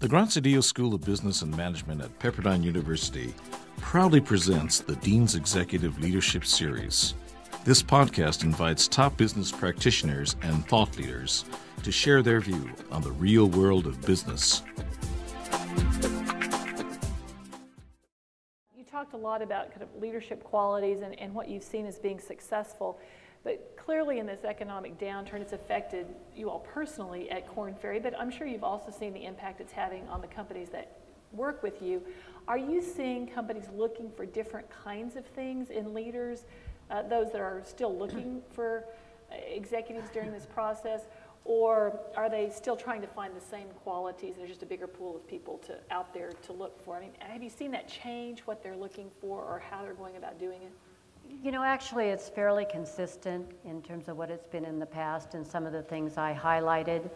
The Graziadio School of Business and Management at Pepperdine University proudly presents the Dean's Executive Leadership Series. This podcast invites top business practitioners and thought leaders to share their view on the real world of business. You talked a lot about kind of leadership qualities and what you've seen as being successful, but clearly in this economic downturn it's affected you all personally at Korn Ferry, but I'm sure you've also seen the impact it's having on the companies that work with you. Are you seeing companies looking for different kinds of things in leaders, those that are still looking for executives during this process, or are they still trying to find the same qualities? There's just a bigger pool of people out there to look for. I mean, have you seen that change, what they're looking for or how they're going about doing it? You know, actually it's fairly consistent in terms of what it's been in the past and some of the things I highlighted.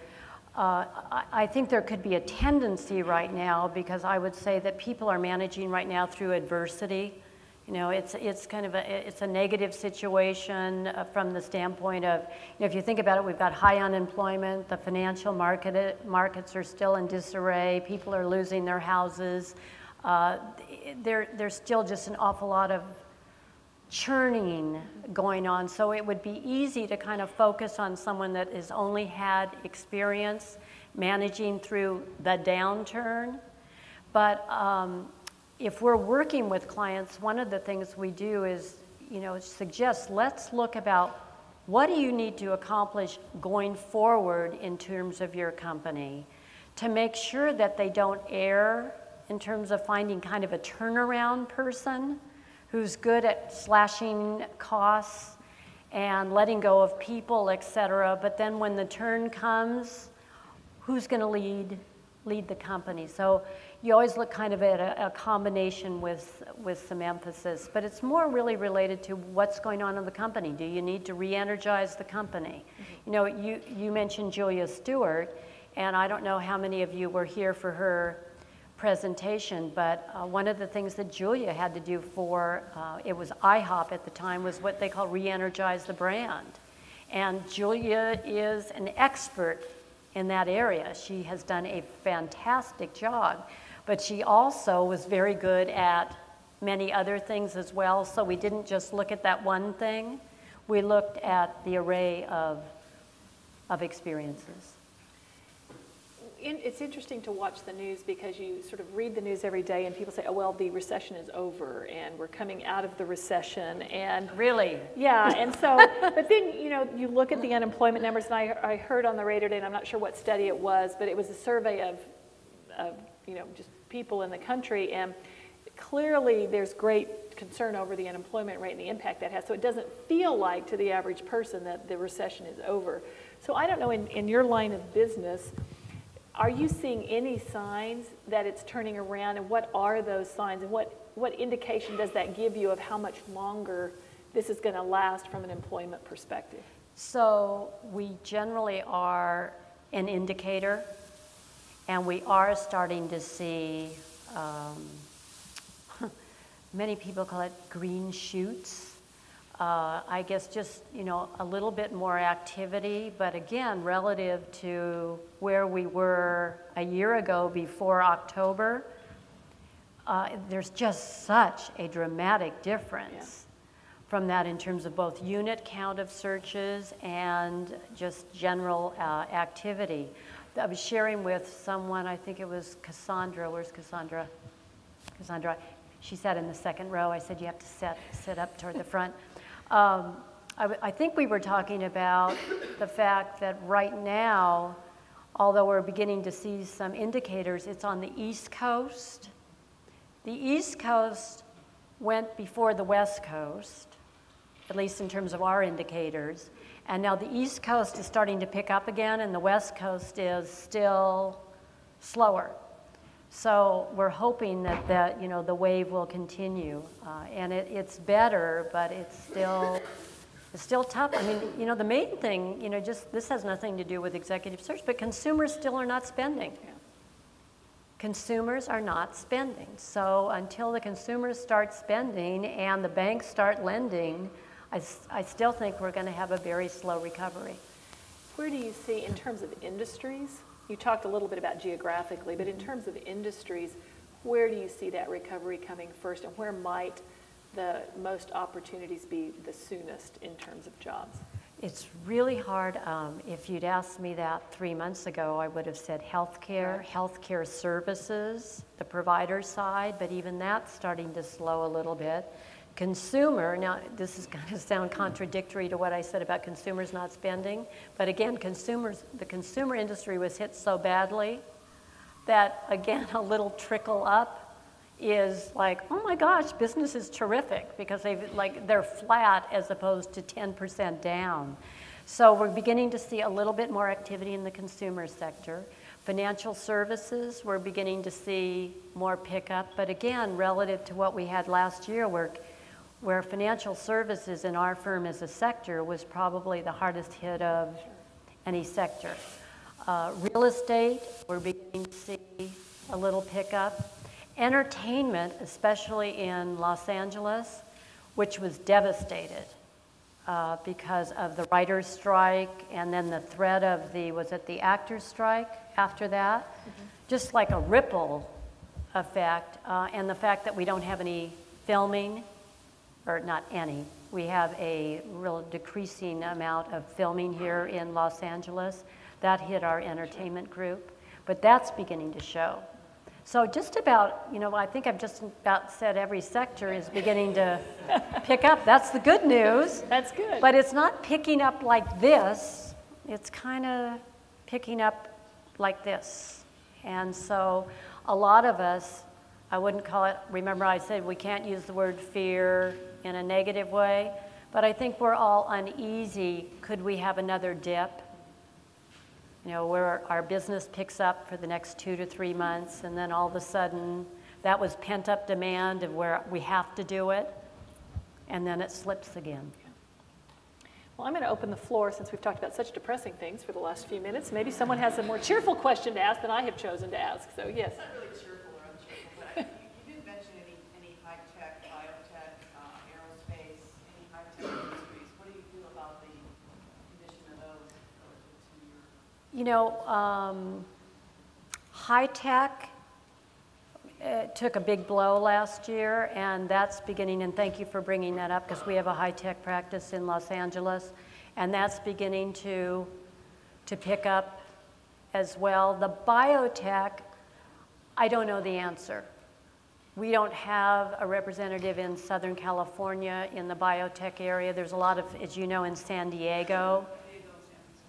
I think there could be a tendency right now, because I would say that people are managing right now through adversity. You know, it's kind of a negative situation from the standpoint of, you know, if you think about it, we've got high unemployment, the financial markets are still in disarray, people are losing their houses. There's still just an awful lot of churning going on, so it would be easy to kind of focus on someone that has only had experience managing through the downturn. But if we're working with clients, one of the things we do is, you know, suggest let's look about what do you need to accomplish going forward in terms of your company to make sure that they don't err in terms of finding kind of a turnaround person who's good at slashing costs and letting go of people, et cetera. But then when the turn comes, who's going to lead the company? So you always look kind of at a combination with some emphasis, but it's more really related to what's going on in the company. Do you need to re-energize the company? Mm-hmm. You know, you mentioned Julia Stewart, and I don't know how many of you were here for her presentation, but one of the things that Julia had to do for, it was IHOP at the time, was what they call re-energize the brand. And Julia is an expert in that area. She has done a fantastic job, but she also was very good at many other things as well, so we didn't just look at that one thing. We looked at the array of experiences. It's interesting to watch the news because you sort of read the news every day and people say, oh, well, the recession is over and we're coming out of the recession. And really? Yeah, and so, but then, you know, you look at the unemployment numbers, and I heard on the radio today, and I'm not sure what study it was, but it was a survey of you know, just people in the country, and clearly there's great concern over the unemployment rate and the impact that has. So it doesn't feel like to the average person that the recession is over. So I don't know, in your line of business, are you seeing any signs that it's turning around, and what are those signs, and what indication does that give you of how much longer this is going to last from an employment perspective? So we generally are an indicator, and we are starting to see, many people call it green shoots. I guess just, you know, a little bit more activity, but again, relative to where we were a year ago before October, there's just such a dramatic difference from that in terms of both unit count of searches and just general activity. I was sharing with someone, I think it was Cassandra. Where's Cassandra? Cassandra. She sat in the second row. I said, you have to sit up toward the front. I think we were talking about the fact that right now, although we're beginning to see some indicators, it's on the East Coast. The East Coast went before the West Coast, at least in terms of our indicators, and now the East Coast is starting to pick up again, and the West Coast is still slower. So we're hoping that you know, the wave will continue, and it's better, but it's still tough. I mean, you know, the main thing, you know, just this has nothing to do with executive search, but consumers still are not spending. Yeah. Consumers are not spending. So until the consumers start spending and the banks start lending, I still think we're going to have a very slow recovery. Where do you see, in terms of industries, You talked a little bit about geographically, but in terms of industries, where do you see that recovery coming first, and where might the most opportunities be the soonest in terms of jobs? It's really hard. If you'd asked me that 3 months ago, I would have said healthcare, Right. healthcare services, the provider side, but even that's starting to slow a little bit. Consumer, now this is going to sound contradictory to what I said about consumers not spending, but again, the consumer industry was hit so badly that, again, a little trickle up is like, oh my gosh, business is terrific, because they're flat as opposed to 10% down. So we're beginning to see a little bit more activity in the consumer sector. Financial services, we're beginning to see more pickup, but again, relative to what we had last year, where financial services in our firm as a sector was probably the hardest hit of any sector. Real estate, we're beginning to see a little pickup. Entertainment, especially in Los Angeles, which was devastated because of the writer's strike and then the threat of the actor's strike after that? Mm-hmm. Just like a ripple effect, and the fact that we don't have any filming, or not any, we have a real decreasing amount of filming here in Los Angeles. That hit our entertainment group, but that's beginning to show. So just about, I think I've just about said every sector is beginning to pick up. That's the good news. That's good. But it's not picking up like this. It's kind of picking up like this. And so a lot of us, I wouldn't call it, remember I said we can't use the word fear in a negative way, but I think we're all uneasy. Could we have another dip? Where our business picks up for the next 2 to 3 months, and then all of a sudden, that was pent-up demand of where we have to do it, and then it slips again. Well, I'm going to open the floor, since we've talked about such depressing things for the last few minutes. Maybe someone has a more cheerful question to ask than I have chosen to ask, so yes. It's not really cheerful or uncheerful, but you didn't mention any high-tech, biotech, aerospace, any high-tech industries. What do you feel about the condition of those relative to your... Hightech took a big blow last year, and that's beginning, and thank you for bringing that up, because we have a high-tech practice in Los Angeles, and that's beginning to pick up as well. The biotech, I don't know the answer. We don't have a representative in Southern California in the biotech area. There's a lot of, as you know, in San Diego.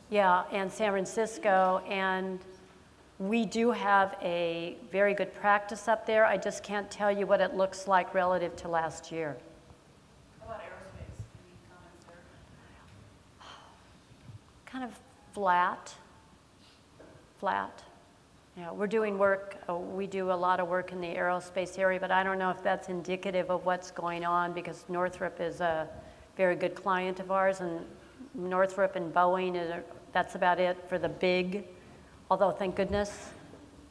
Yeah, and San Francisco, and we do have a very good practice up there. I just can't tell you what it looks like relative to last year. How about aerospace? Any comments there? Kind of flat. We're doing work, we do a lot of work in the aerospace area, but I don't know if that's indicative of what's going on, because Northrop is a very good client of ours, and Northrop and Boeing, that's about it for the big, although thank goodness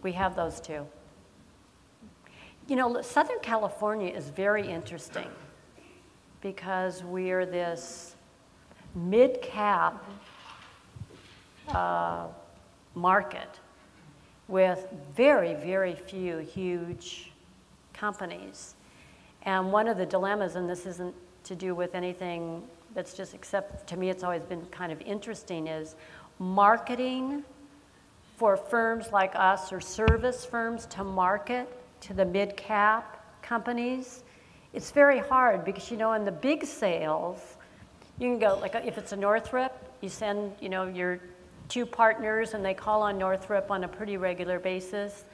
we have those too. Southern California is very interesting because we're this mid-cap market with very, very few huge companies. And one of the dilemmas, and this isn't to do with anything that's just, except to me it's always been kind of interesting, is marketing for firms like us, or service firms, to market to the mid-cap companies. It's very hard because, in the big sales, you can go, like if it's a Northrop, you send, your 2 partners and they call on Northrop on a pretty regular basis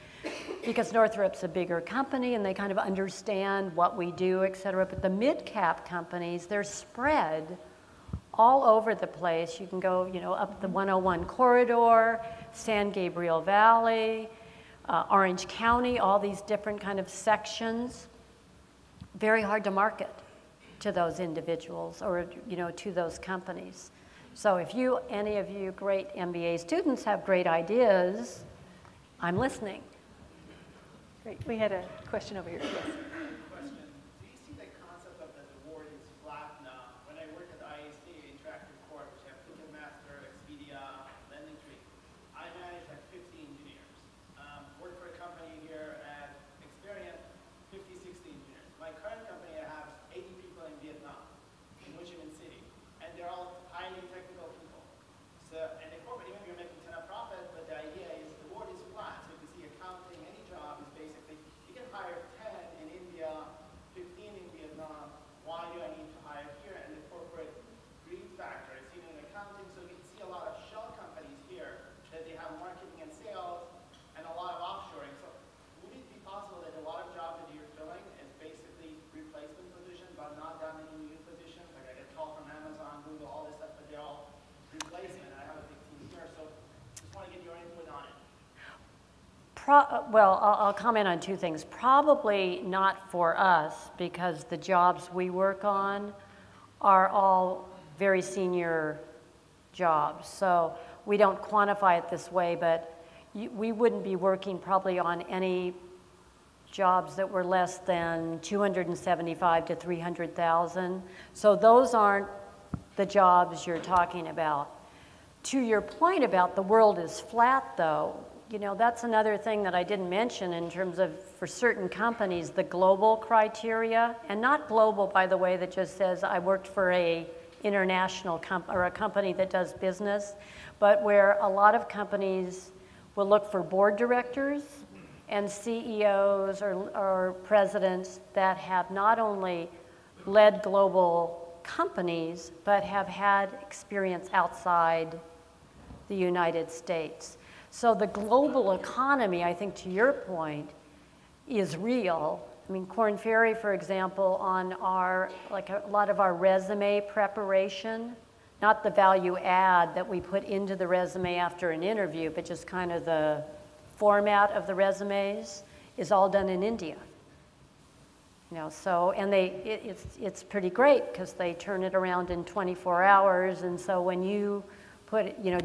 because Northrop's a bigger company and they kind of understand what we do, et cetera. But the mid-cap companies, they're spread all over the place. You can go, up the 101 corridor, San Gabriel Valley, Orange County, all these different kind of sections. Very hard to market to those individuals or, to those companies. So if any of you great MBA students have great ideas, I'm listening. Great. We had a question over here. Yes. Question. Do you see the concept of the reward is flat now? When I worked at IAC, Interactive Corp, which have Ticketmaster, Expedia, LendingTree, I managed like 15 my current company, I have 80 people in Vietnam, in Ho Chi Minh City, and they're all highly technical people. So, and the corporate, even if you're making 10 of profit, but the idea is the world is flat. So if you see accounting, any job is basically, you can hire 10 in India, 15 in Vietnam. Why do I need to hire here? And the corporate greed factor is seen in accounting. So you can see a lot of shell companies here that they have marketing and sales and a lot of offshoring. So would it be possible that a lot of jobs that you're filling is basically replacement position, but not that many new positions? Like I get call from Amazon, Google, all this stuff, but they're all replacement. I have a big team here, so just want to get your input on it. Well, I'll comment on two things. Probably not for us, because the jobs we work on are all very senior jobs. So we don't quantify it this way, but we wouldn't be working probably on any jobs that were less than 275 to 300,000. So those aren't the jobs you're talking about. To your point about the world is flat, though, you know, that's another thing that I didn't mention in terms of, for certain companies, the global criteria, and not global, by the way, that just says I worked for a international or a company that does business, but where a lot of companies will look for board directors and CEOs or presidents that have not only led global companies, but have had experience outside the United States. So the global economy, I think to your point, is real. I mean, Korn Ferry, for example, on our, like a lot of our resume preparation, not the value add that we put into the resume after an interview, but just kind of the format of the resumes, is all done in India. You know, so, and it's pretty great because they turn it around in 24 hours, and so when you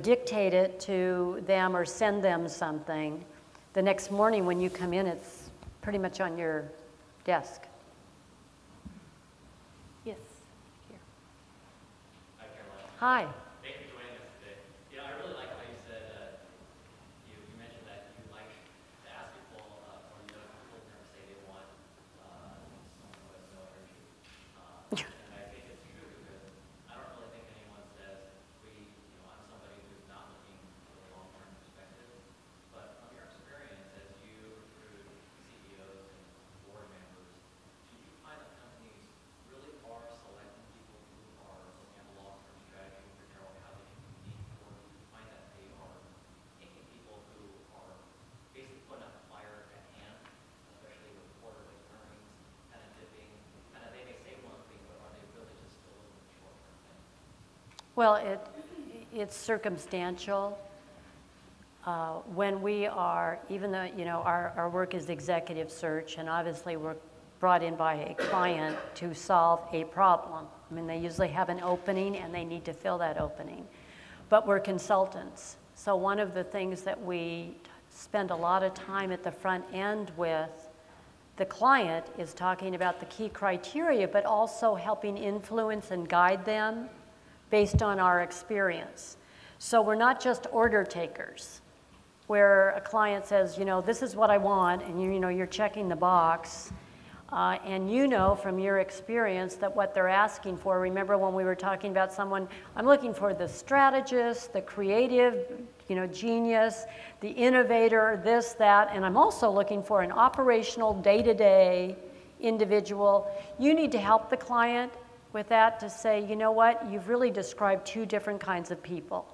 dictate it to them or send them something, the next morning when you come in, it's pretty much on your desk. Yes, here. Hi, Caroline. Hi. Thank you for joining us today. You know, I really like how you said, you mentioned that you like to ask people, or people never say they want someone who has no energy. And I think it's true because I don't really think anyone says, I'm somebody who's not looking for a long-term perspective. But from your experience, as you recruit CEOs and board members, do you find that companies really are selecting people who are looking at a long-term strategy for how they can compete, or do you find that they are taking people who are basically putting out the fire at hand, especially with quarterly earnings, kind of dipping, they may say one thing, but are they really just still looking at short-term things? Well, it's circumstantial. When we are, even though, our work is executive search, and obviously we're brought in by a client to solve a problem. I mean, they usually have an opening and they need to fill that opening. But we're consultants. So one of the things that we spend a lot of time at the front end with the client is talking about the key criteria, but also helping influence and guide them based on our experience. So we're not just order takers, where a client says, this is what I want, and you're checking the box, and from your experience that what they're asking for, remember when we were talking about someone, I'm looking for the strategist, the creative, genius, the innovator, this, that, and I'm also looking for an operational day-to-day individual. You need to help the client with that to say, you know what, you've really described two different kinds of people.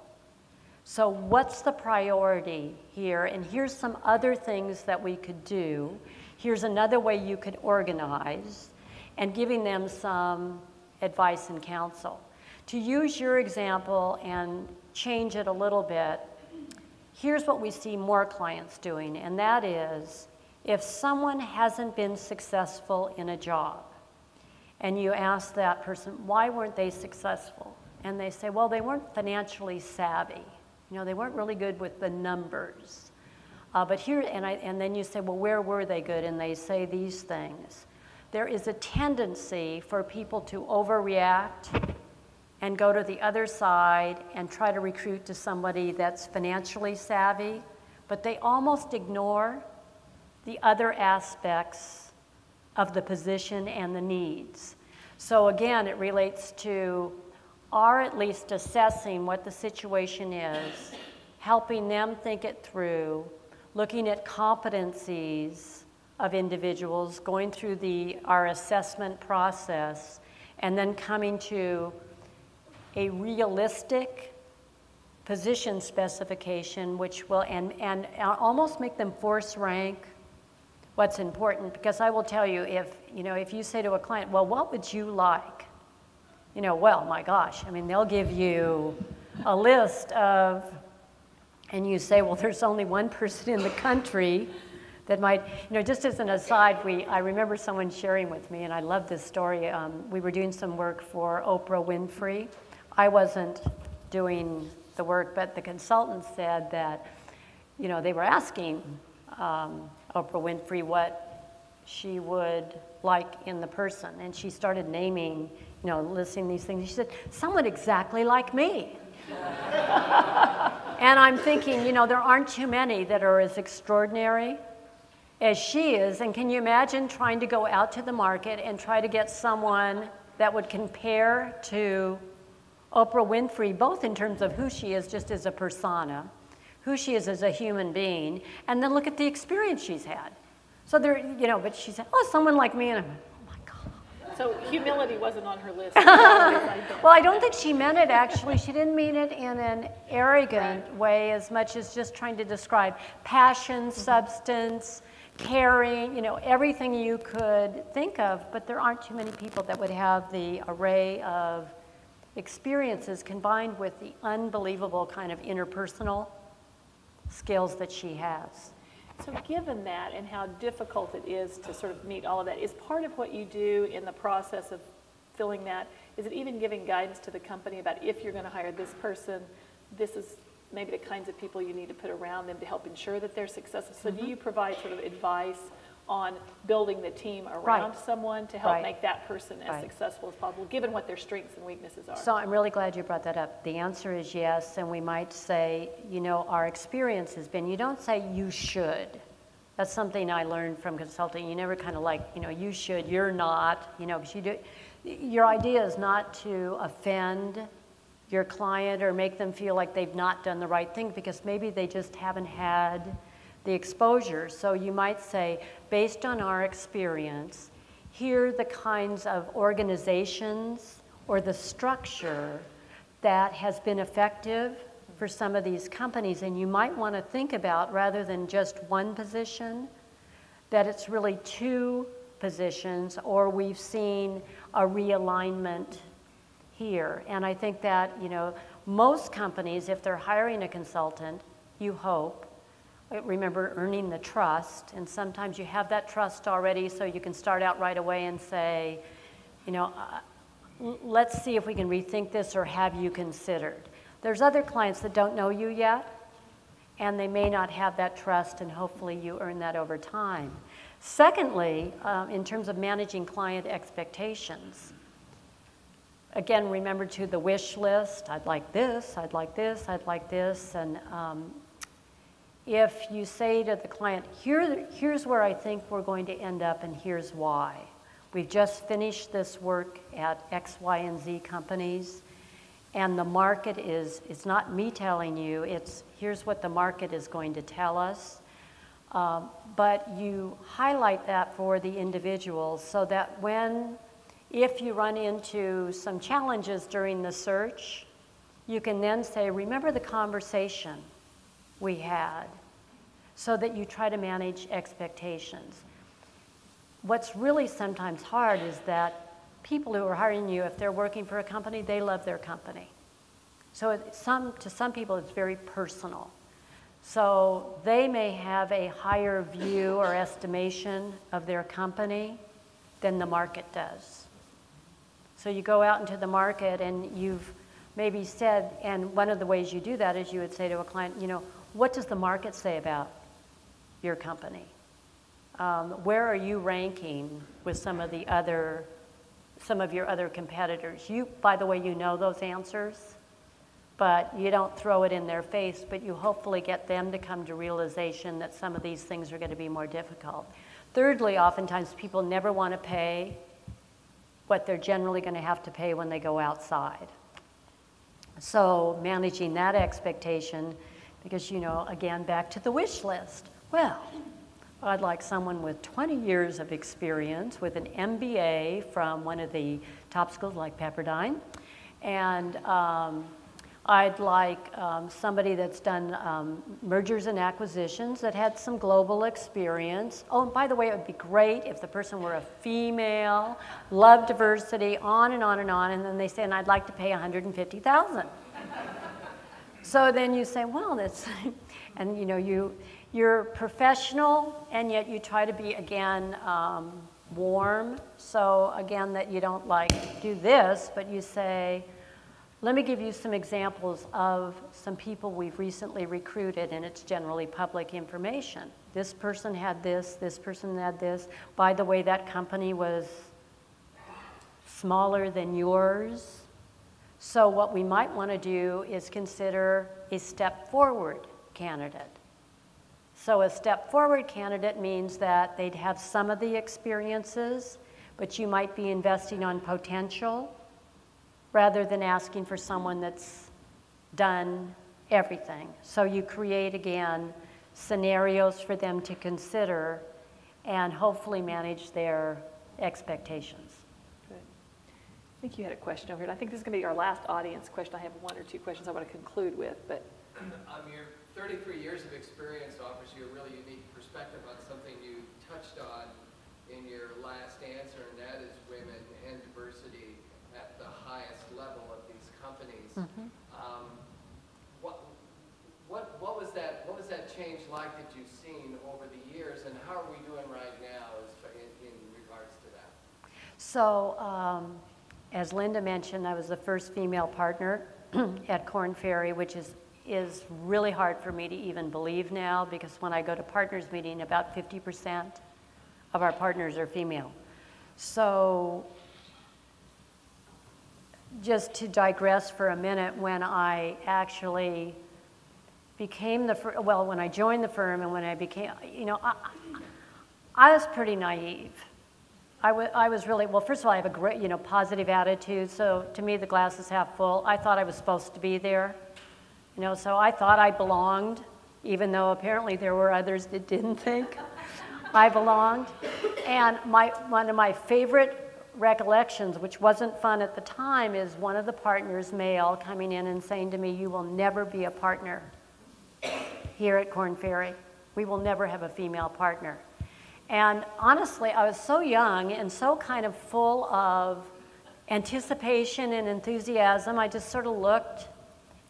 So what's the priority here? And here's some other things that we could do. Here's another way you could organize, and giving them some advice and counsel. To use your example and change it a little bit, here's what we see more clients doing, and that is if someone hasn't been successful in a job, and you ask that person, why weren't they successful? And they say, well, they weren't financially savvy. They weren't really good with the numbers. But here, and then you say, well, where were they good? And they say these things. There is a tendency for people to overreact and go to the other side and try to recruit to somebody that's financially savvy, but they almost ignore the other aspects of the position and the needs. So again, it relates to our at least assessing what the situation is, helping them think it through, looking at competencies of individuals, going through our assessment process, and then coming to a realistic position specification, which will, and almost make them force rank what's important. Because I will tell you, if you say to a client, well, what would you like? Well, my gosh, I mean, they'll give you a list of, and you say, well, there's only one person in the country that might, just as an aside, I remember someone sharing with me, and I love this story. We were doing some work for Oprah Winfrey. I wasn't doing the work, but the consultant said that, they were asking Oprah Winfrey what she would like in the person. And she started naming, listing these things. She said, someone exactly like me. And I'm thinking, there aren't too many that are as extraordinary as she is. And can you imagine trying to go out to the market and try to get someone that would compare to Oprah Winfrey, both in terms of who she is just as a persona, who she is as a human being, and then look at the experience she's had. So but she said, oh, someone like me, and I'm like, oh my God. So humility wasn't on her list. Well, I don't think she meant it, actually. She didn't mean it in an arrogant way as much as just trying to describe passion, substance, caring, everything you could think of, but there aren't too many people that would have the array of experiences combined with the unbelievable kind of interpersonal skills that she has. So given that and how difficult it is to sort of meet all of that, is part of what you do in the process of filling that, is it even giving guidance to the company about if you're going to hire this person, this is maybe the kinds of people you need to put around them to help ensure that they're successful? So do you provide sort of advice on building the team around someone to help make that person as successful as possible, given what their strengths and weaknesses are? So I'm really glad you brought that up. The answer is yes, and we might say, our experience has been, you don't say you should. That's something I learned from consulting. You never kind of you should, you're not, because your idea is not to offend your client or make them feel like they've not done the right thing, because maybe they just haven't had the exposure. So you might say, based on our experience, here are the kinds of organizations or the structure that has been effective for some of these companies. And you might want to think about, rather than just one position, that it's really two positions, or we've seen a realignment here. And I think that, most companies, if they're hiring a consultant, you hope, remember, earning the trust, and sometimes you have that trust already, so you can start out right away and say, let's see if we can rethink this, or have you considered? There's other clients that don't know you yet, and they may not have that trust, and hopefully you earn that over time. Secondly, in terms of managing client expectations, again, remember to the wish list. I'd like this, I'd like this, I'd like this, and if you say to the client, here's where I think we're going to end up, and here's why. We've just finished this work at X, Y, and Z companies, and the market it's not me telling you, it's here's what the market is going to tell us. But you highlight that for the individuals so that if you run into some challenges during the search, you can then say, remember the conversation we had, so that you try to manage expectations. What's really sometimes hard is that people who are hiring you, if they're working for a company, they love their company. So to some people, it's very personal. So they may have a higher view or estimation of their company than the market does. So you go out into the market and you've maybe said, and one of the ways you do that is you would say to a client, what does the market say about your company? Where are you ranking with some of your other competitors? By the way, you know those answers, but you don't throw it in their face, but you hopefully get them to come to realization that some of these things are going to be more difficult. Thirdly, oftentimes people never want to pay what they're generally going to have to pay when they go outside. So managing that expectation, because, you know, again, back to the wish list. Well, I'd like someone with 20 years of experience with an MBA from one of the top schools like Pepperdine. And I'd like somebody that's done mergers and acquisitions, that had some global experience. Oh, and by the way, it would be great if the person were a female, love diversity, on and on and on, and then they say, and I'd like to pay $150,000. So then you say, well, that's, and you know, you're professional, and yet you try to be, again, warm. So again, that you don't like do this, but you say, let me give you some examples of some people we've recently recruited, and it's generally public information. This person had this person had this. By the way, that company was smaller than yours. So what we might want to do is consider a step forward candidate. So a step forward candidate means that they'd have some of the experiences, but you might be investing on potential, rather than asking for someone that's done everything. So you create, again, scenarios for them to consider and hopefully manage their expectations. Good. I think you had a question over here. I think this is going to be our last audience question. I have one or two questions I want to conclude with, but. Your 33 years of experience offers you a really unique perspective on something you touched on in your last answer, and that is women and diversity at the highest level of these companies. Mm-hmm. What was that change like that you've seen over the years, and how are we doing right now in regards to that? So as Linda mentioned, I was the first female partner at Korn Ferry, which is really hard for me to even believe now, because when I go to partners meeting, about 50% of our partners are female. So just to digress for a minute, when I actually became when I joined the firm and when I became, you know, I was pretty naive. I was really, well, first of all, I have a great, you know, positive attitude, so to me the glass is half full. I thought I was supposed to be there, you know, so I thought I belonged, even though apparently there were others that didn't think I belonged. And one of my favorite recollections, which wasn't fun at the time, is one of the partners, male, coming in and saying to me, "You will never be a partner here at Korn Ferry. We will never have a female partner." And honestly, I was so young and so kind of full of anticipation and enthusiasm, I just sort of looked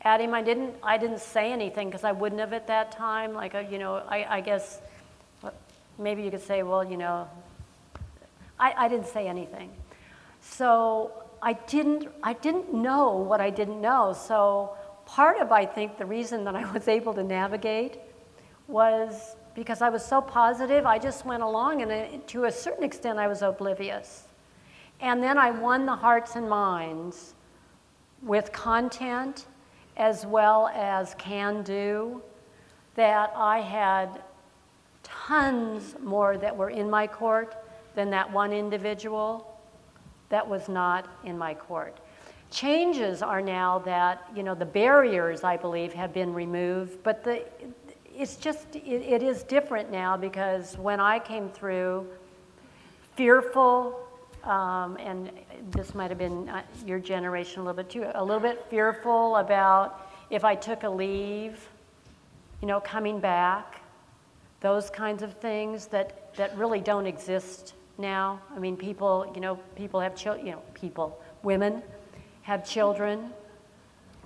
at him. I didn't say anything, because I wouldn't have at that time. Like, you know, I guess maybe you could say, well, you know, I didn't say anything. So I didn't know what I didn't know. So part of, I think, the reason that I was able to navigate was because I was so positive. I just went along, and to a certain extent I was oblivious. And then I won the hearts and minds with content as well as can-do, that I had tons more that were in my court than that one individual that was not in my court. Changes are now that, you know, the barriers, I believe, have been removed, but it's just, it is different now, because when I came through, fearful, and this might have been your generation a little bit too, a little bit fearful about if I took a leave, you know, coming back, those kinds of things that really don't exist now. I mean, people, you know, people have children, you know, women have children,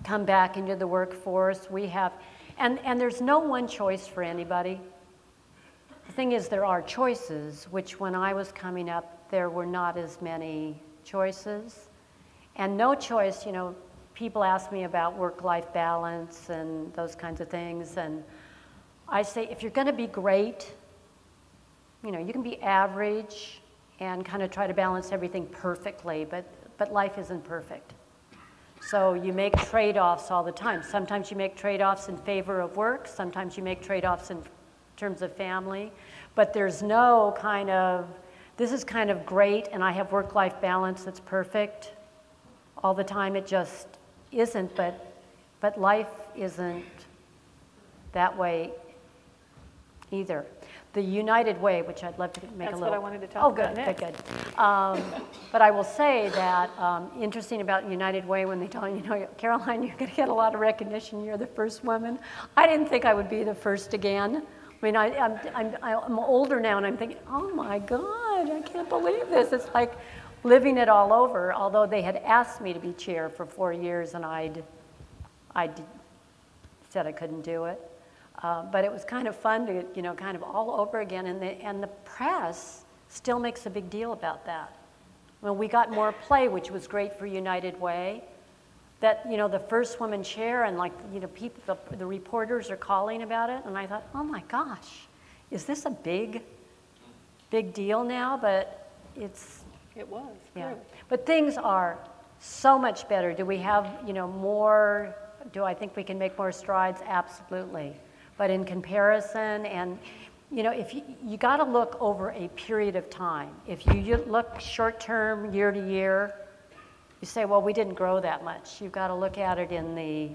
come back into the workforce. We have, and there's no one choice for anybody. The thing is, there are choices, which when I was coming up, there were not as many choices. And no choice, you know, people ask me about work-life balance and those kinds of things, and I say, if you're gonna be great, you know, you can be average and kind of try to balance everything perfectly, but life isn't perfect. So you make trade-offs all the time. Sometimes you make trade-offs in favor of work, sometimes you make trade-offs in terms of family, but there's no kind of, this is kind of great and I have work-life balance that's perfect all the time. It just isn't, but life isn't that way either. The United Way, which I'd love to make That's a little... what I wanted to talk about next. Good. But I will say that interesting about United Way, when they tell you, Caroline, you're going to get a lot of recognition. You're the first woman. I didn't think I would be the first again. I mean, I'm older now, and I'm thinking, oh my God, I can't believe this. It's like living it all over. Although they had asked me to be chair for 4 years, and I said I couldn't do it. But it was kind of fun to, kind of all over again. And the press still makes a big deal about that. Well, we got more play, which was great for United Way. That, the first woman chair, and people, the reporters are calling about it. And I thought, oh my gosh, is this a big deal now? But it was. Yeah. Clearly. But things are so much better. Do we have, more? Do I think we can make more strides? Absolutely. But in comparison, and if you got to look over a period of time. If you look short term, year to year, you say, well, we didn't grow that much. You've got to look at it in the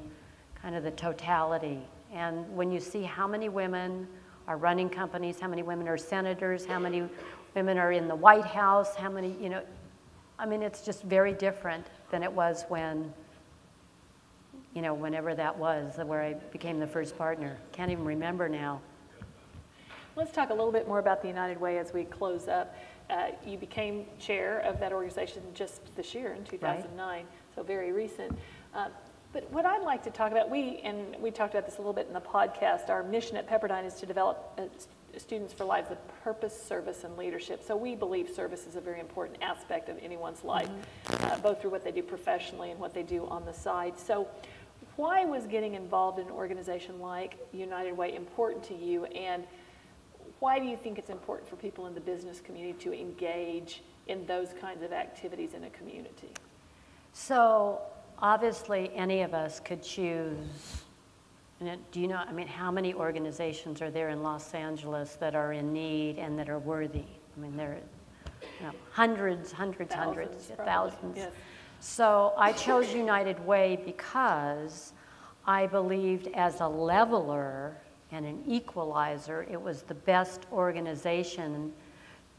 kind of the totality. And when you see how many women are running companies, how many women are senators, how many women are in the White House, how many, it's just very different than it was when, whenever that was, where I became the first partner. Can't even remember now. Let's talk a little bit more about the United Way as we close up. You became chair of that organization just this year in 2009, right. So very recent. But what I'd like to talk about, we talked about this a little bit in the podcast, our mission at Pepperdine is to develop students for lives of purpose, service, and leadership. So we believe service is a very important aspect of anyone's life, both through what they do professionally and what they do on the side. So why was getting involved in an organization like United Way important to you, and why do you think it's important for people in the business community to engage in those kinds of activities in a community? So obviously any of us could choose, do you know, how many organizations are there in Los Angeles that are in need and that are worthy? There are hundreds, thousands. Yes. So I chose United Way because I believed as a leveler and an equalizer, it was the best organization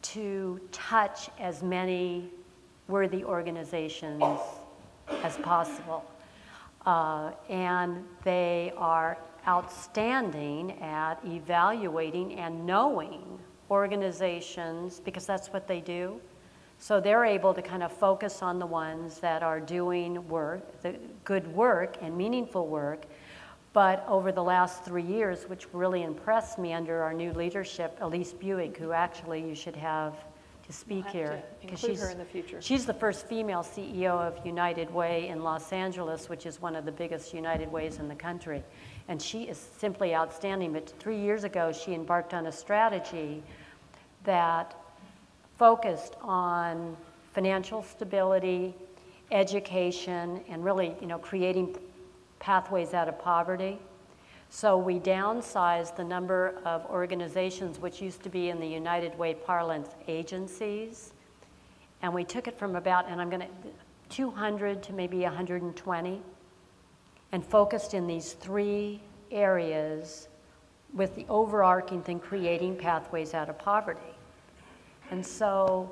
to touch as many worthy organizations as possible. And they are outstanding at evaluating and knowing organizations, because that's what they do. So they're able to kind of focus on the ones that are doing work, the good work and meaningful work. But over the last 3 years, which really impressed me under our new leadership, Elise Buick, who actually you should have to speak here. Because she's her in the future. She's the first female CEO of United Way in Los Angeles, which is one of the biggest United Ways in the country. And she is simply outstanding. But 3 years ago, she embarked on a strategy that focused on financial stability, education, and really, creating pathways out of poverty. So we downsized the number of organizations, which used to be in the United Way parlance, agencies, and we took it from about, 200 to maybe 120, and focused in these 3 areas with the overarching thing, creating pathways out of poverty. And so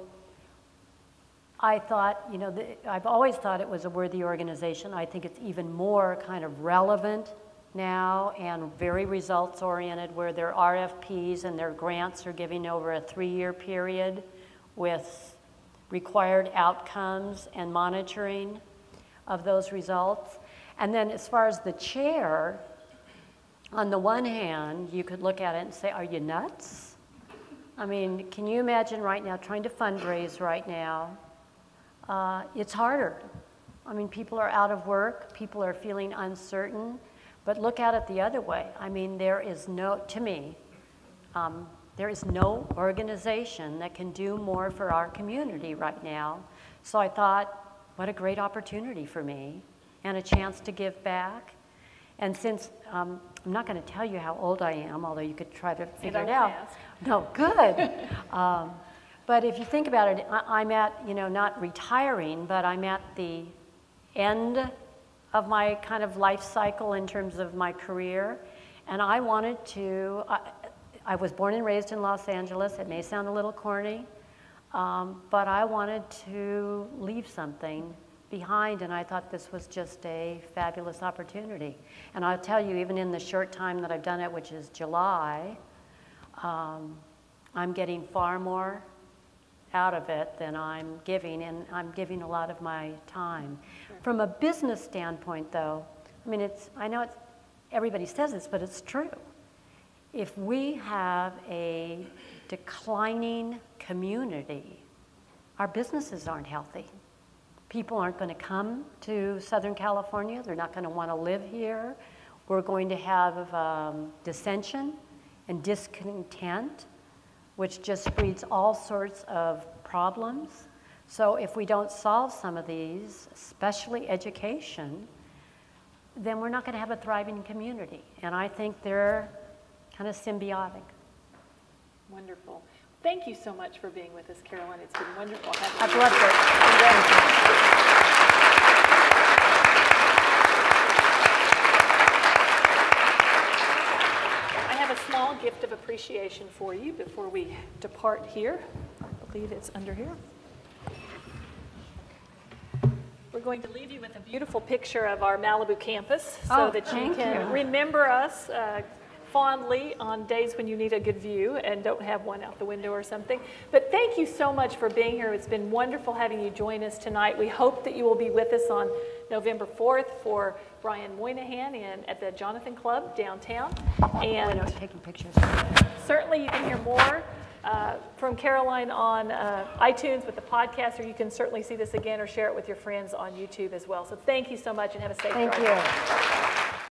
I thought, I've always thought it was a worthy organization. I think it's even more kind of relevant now and very results-oriented, where their RFPs and their grants are giving over a 3-year period with required outcomes and monitoring of those results. And then as far as the chair, on the one hand, you could look at it and say, are you nuts? Can you imagine right now trying to fundraise right now? It's harder. People are out of work, people are feeling uncertain, but look at it the other way. There is no organization that can do more for our community right now. So I thought, what a great opportunity for me and a chance to give back. And since I'm not going to tell you how old I am, although you could try to figure it I out. won't ask. No, good. But if you think about it, I'm at, you know, not retiring, but I'm at the end of my kind of life cycle in terms of my career. And I wanted to, I was born and raised in Los Angeles. It may sound a little corny, but I wanted to leave something behind, and I thought this was just a fabulous opportunity. And I'll tell you, even in the short time that I've done it, which is July, I'm getting far more out of it than I'm giving, and I'm giving a lot of my time. Sure. From a business standpoint, though, I mean, I know everybody says this, but it's true. If we have a declining community, our businesses aren't healthy. People aren't going to come to Southern California. They're not going to want to live here. We're going to have dissension and discontent, which just breeds all sorts of problems. So if we don't solve some of these, especially education, then we're not going to have a thriving community. And I think they're kind of symbiotic. Wonderful. Thank you so much for being with us, Caroline. It's been wonderful having you. I've loved it. I have a small gift of appreciation for you before we depart here. I believe it's under here. We're going to leave you with a beautiful picture of our Malibu campus so that you can remember us fondly on days when you need a good view and don't have one out the window or something. But thank you so much for being here. It's been wonderful having you join us tonight. We hope that you will be with us on November 4th for Brian Moynihan at the Jonathan Club downtown. And I was taking pictures. Certainly you can hear more from Caroline on iTunes with the podcast, or you can certainly see this again or share it with your friends on YouTube as well. So thank you so much and have a safe drive. Thank you.